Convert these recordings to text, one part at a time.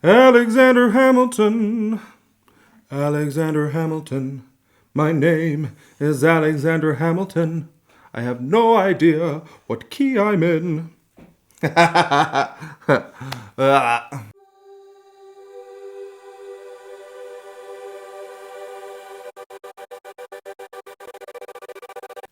Alexander Hamilton, Alexander Hamilton. My name is Alexander Hamilton. I have no idea what key I'm in.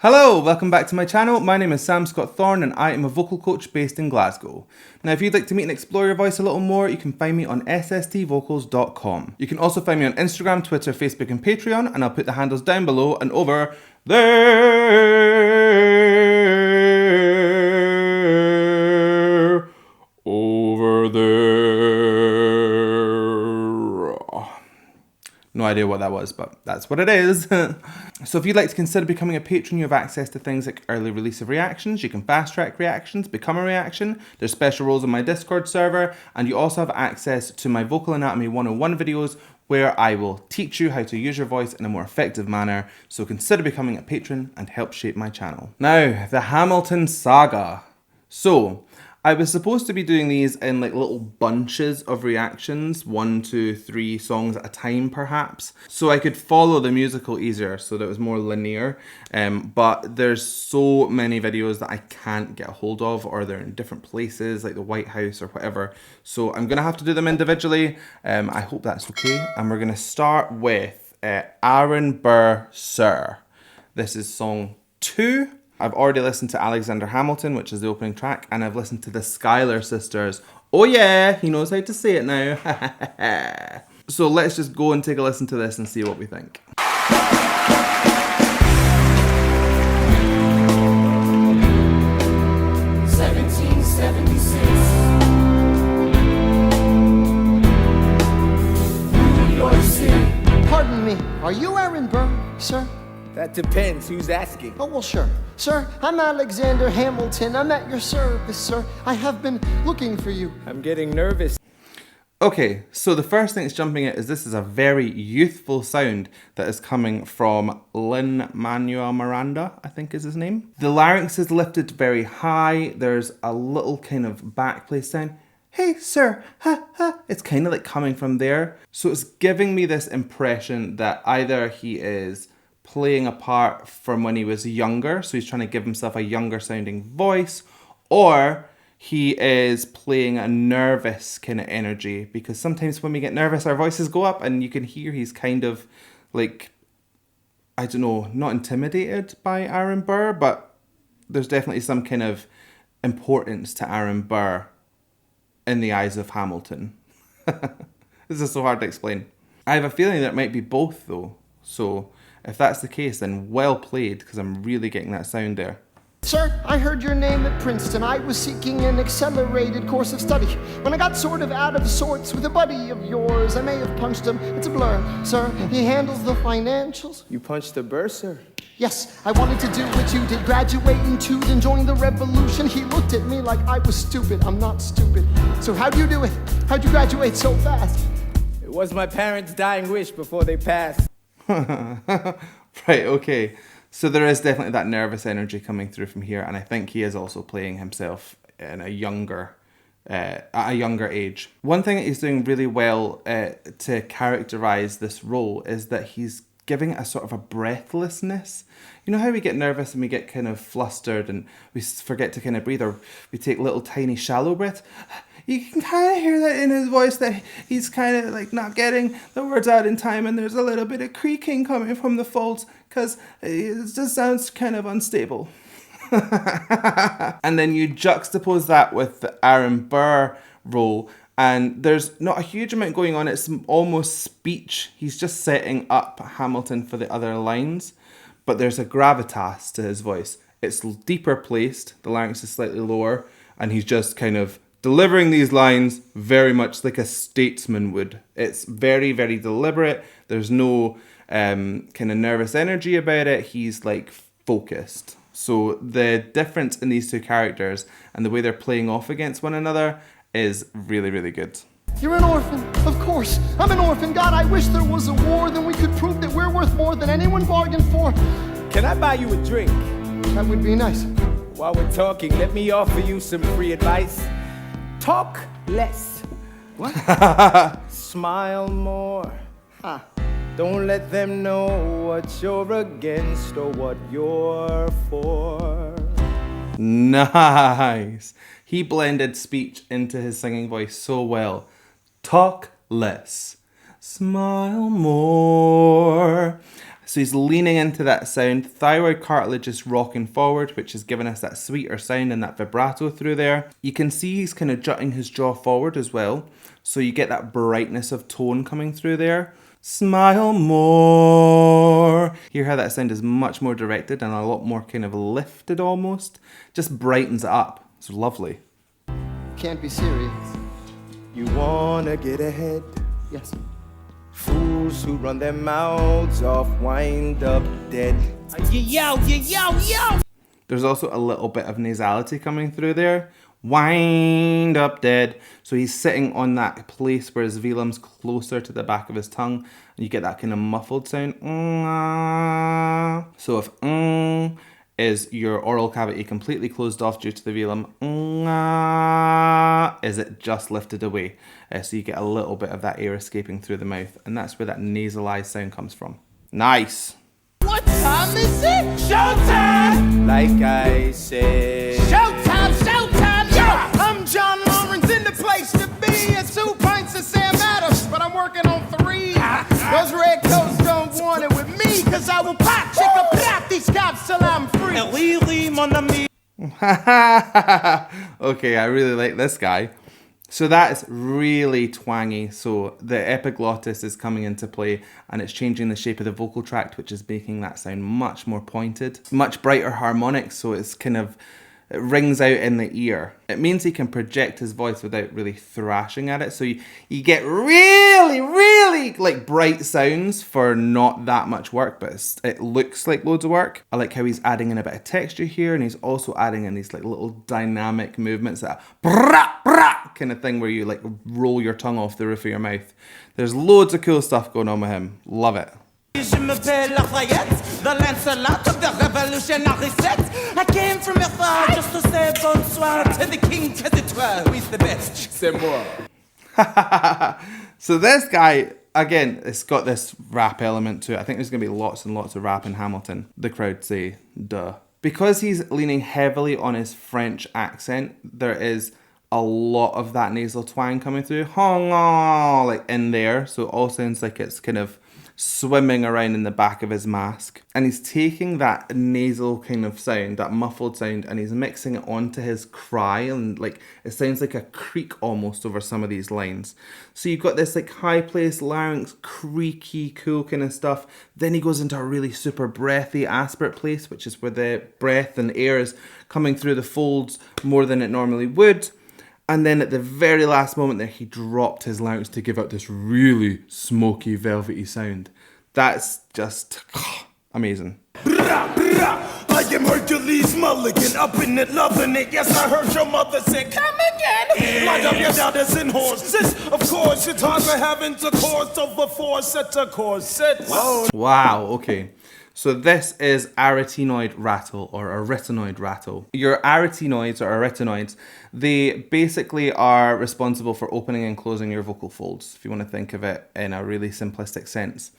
Hello, welcome back to my channel. My name is Sam Scott-Thorne and I am a vocal coach based in Glasgow. Now if you'd like to meet and explore your voice a little more, you can find me on sstvocals.com. You can also find me on Instagram, Twitter, Facebook and Patreon, and I'll put the handles down below and over there. Over there. No idea what that was, but that's what it is. So if you'd like to consider becoming a patron, you have access to things like early release of reactions, you can fast track reactions, become a reaction, there's special roles on my Discord server, and you also have access to my Vocal Anatomy 101 videos where I will teach you how to use your voice in a more effective manner, so consider becoming a patron and help shape my channel. Now, the Hamilton saga. So, I was supposed to be doing these in like little bunches of reactions, 1, 2, 3 songs at a time perhaps, so I could follow the musical easier, so that it was more linear, but there's so many videos that I can't get a hold of, or they're in different places like the White House or whatever, so I'm gonna have to do them individually. I hope that's okay, and we're gonna start with Aaron Burr, Sir. This is song 2. I've already listened to Alexander Hamilton, which is the opening track, and I've listened to the Schuyler Sisters. Oh yeah, he knows how to say it now. So let's just go and take a listen to this and see what we think. 1776. New York City. Pardon me, are you Aaron Burr, sir? That depends. Who's asking? Oh, well, sure. Sir, I'm Alexander Hamilton. I'm at your service, sir. I have been looking for you. I'm getting nervous. Okay, so the first thing that's jumping at is this is a very youthful sound that is coming from Lin-Manuel Miranda, I think is his name. The larynx is lifted very high. There's a little kind of backplay sound. Hey, sir, ha, ha. It's kind of like coming from there. So it's giving me this impression that either he is playing a part from when he was younger, so he's trying to give himself a younger sounding voice, or he is playing a nervous kind of energy, because sometimes when we get nervous our voices go up and you can hear he's kind of like, I don't know, not intimidated by Aaron Burr, but there's definitely some kind of importance to Aaron Burr in the eyes of Hamilton. This is so hard to explain. I have a feeling that it might be both though, so if that's the case, then well played, because I'm really getting that sound there. Sir, I heard your name at Princeton. I was seeking an accelerated course of study. When I got sort of out of sorts with a buddy of yours, I may have punched him. It's a blur. Sir, he handles the financials. You punched the bursar? Yes, I wanted to do what you did, graduate and toot and join the revolution. He looked at me like I was stupid. I'm not stupid. So how'd you do it? How'd you graduate so fast? It was my parents' dying wish before they passed. Right, okay. So there is definitely that nervous energy coming through from here, and I think he is also playing himself in at a younger age. One thing that he's doing really well to characterize this role is that he's giving a sort of a breathlessness. You know how we get nervous and we get kind of flustered and we forget to kind of breathe, or we take little tiny shallow breaths? You can kind of hear that in his voice, that he's kind of like not getting the words out in time, and there's a little bit of creaking coming from the folds because it just sounds kind of unstable. And then you juxtapose that with the Aaron Burr role, and there's not a huge amount going on. It's almost speech. He's just setting up Hamilton for the other lines, but there's a gravitas to his voice. It's deeper placed, the larynx is slightly lower, and he's just kind of delivering these lines very much like a statesman would. It's very, very deliberate. There's no kind of nervous energy about it. He's like focused. So the difference in these two characters and the way they're playing off against one another is really, really good. You're an orphan, of course. I'm an orphan. God, I wish there was a war, then we could prove that we're worth more than anyone bargained for. Can I buy you a drink? That would be nice. While we're talking, let me offer you some free advice. Talk less. What? Smile more. Huh. Don't let them know what you're against or what you're for. Nice. He blended speech into his singing voice so well. Talk less. Smile more. So he's leaning into that sound. Thyroid cartilage is rocking forward, which is giving us that sweeter sound and that vibrato through there. You can see he's kind of jutting his jaw forward as well. So you get that brightness of tone coming through there. Smile more. Hear how that sound is much more directed and a lot more kind of lifted almost. Just brightens it up. It's lovely. Can't be serious. You wanna get ahead? Yes. Fools who run their mouths off wind up dead. Yo. There's also a little bit of nasality coming through there. Wind up dead. So he's sitting on that place where his velum's closer to the back of his tongue. And you get that kind of muffled sound. So if is your oral cavity completely closed off due to the velum, is it just lifted away? So you get a little bit of that air escaping through the mouth. And that's where that nasalized sound comes from. Nice. What time is it? Showtime! Like I said. Showtime! Yo, I'm John Lawrence in the place to be. And 2 pints of Sam Adams, but I'm working on 3. Those red coats don't want it with me, cause I will pop, chicka, these cops till I'm free. Okay, I really like this guy. So that's really twangy. So the epiglottis is coming into play and it's changing the shape of the vocal tract, which is making that sound much more pointed. Much brighter harmonics, so it's kind of, it rings out in the ear. It means he can project his voice without really thrashing at it. So you get really like bright sounds for not that much work, but it looks like loads of work. I like how he's adding in a bit of texture here, and he's also adding in these like little dynamic movements, that brah kind of thing where you like roll your tongue off the roof of your mouth. There's loads of cool stuff going on with him. Love it. The Lancelot of the revolutionary set. I came from afar just to say bonsoir to the king Tessitoire, who is the best. C'est moi. So this guy, again, it's got this rap element to it. I think there's going to be lots and lots of rap in Hamilton. The crowd say, duh. Because he's leaning heavily on his French accent, there is a lot of that nasal twang coming through. Like in there. So it all sounds like it's kind of swimming around in the back of his mask. And he's taking that nasal kind of sound, that muffled sound, and he's mixing it onto his cry, and like it sounds like a creak almost over some of these lines. So you've got this like high place larynx, creaky, cool kind of stuff. Then he goes into a really super breathy aspirate place, which is where the breath and air is coming through the folds more than it normally would. And then at the very last moment there, he dropped his larynx to give out this really smoky, velvety sound. That's just amazing. I am Hercules Mulligan, up in it, loving it. Yes, I heard your mother say, come again. Light up your doubters and horses. Of course, it's hard to have intercourse over 4 sets of corsets. Wow, okay. So this is arytenoid rattle or arytenoid rattle. Your arytenoids or arytenoids, they basically are responsible for opening and closing your vocal folds, if you want to think of it in a really simplistic sense.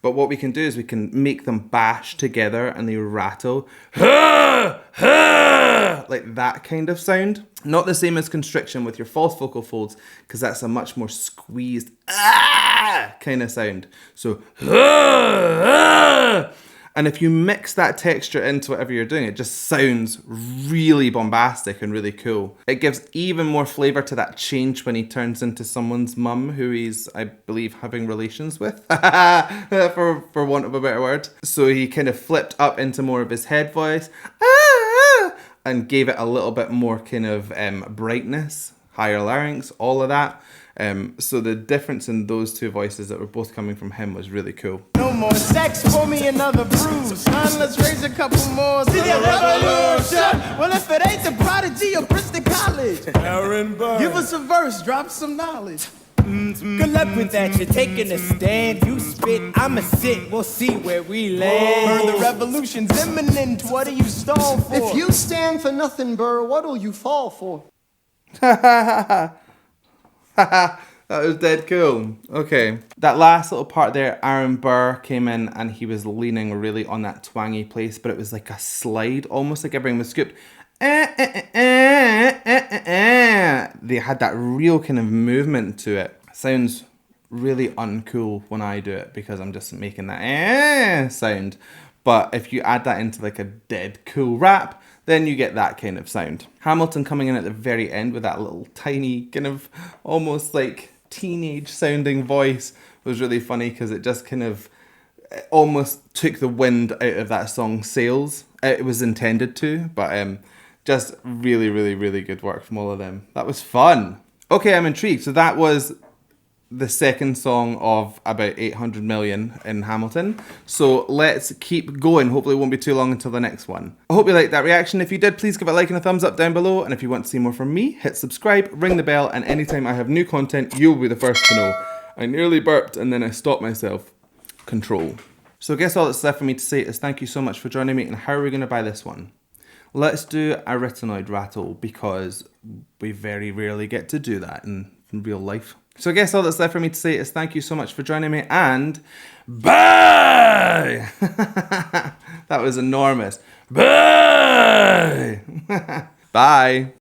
But what we can do is we can make them bash together and they rattle. Like that kind of sound. Not the same as constriction with your false vocal folds, because that's a much more squeezed kind of sound. So and if you mix that texture into whatever you're doing, it just sounds really bombastic and really cool. It gives even more flavour to that change when he turns into someone's mum who he's, I believe, having relations with, for want of a better word. So he kind of flipped up into more of his head voice and gave it a little bit more kind of brightness, higher larynx, all of that. So the difference in those two voices that were both coming from him was really cool. No more sex, pour me another bruise. Son, let's raise a couple more to the revolution. Well, if it ain't the Prodigy or Princeton College, Aaron Burr. give us a verse, drop some knowledge. Good luck with that, you're taking a stand. You spit, I'ma sit, we'll see where we land. Burr, the revolution's imminent, what do you stall for? If you stand for nothing, Burr, what'll you fall for? That was dead cool. Okay. That last little part there, Aaron Burr came in and he was leaning really on that twangy place, but it was like a slide, almost like everything was scooped. They had that real kind of movement to it. Sounds really uncool when I do it because I'm just making that sound. But if you add that into like a dead cool rap, then you get that kind of sound. Hamilton coming in at the very end with that little tiny kind of almost like teenage sounding voice was really funny because it just kind of almost took the wind out of that song's sails. It was intended to, but just really, really, really good work from all of them. That was fun. Okay, I'm intrigued. So that was the second song of about 800 million in Hamilton. So let's keep going. Hopefully it won't be too long until the next one. I hope you liked that reaction. If you did, please give it a like and a thumbs up down below. And if you want to see more from me, hit subscribe, ring the bell, and anytime I have new content, you'll be the first to know. I nearly burped and then I stopped myself. Control. So I guess all that's left for me to say is thank you so much for joining me. And how are we going to buy this one? Let's do a retinoid rattle because we very rarely get to do that in real life. So I guess all that's left for me to say is thank you so much for joining me and bye! That was enormous. Bye! Bye!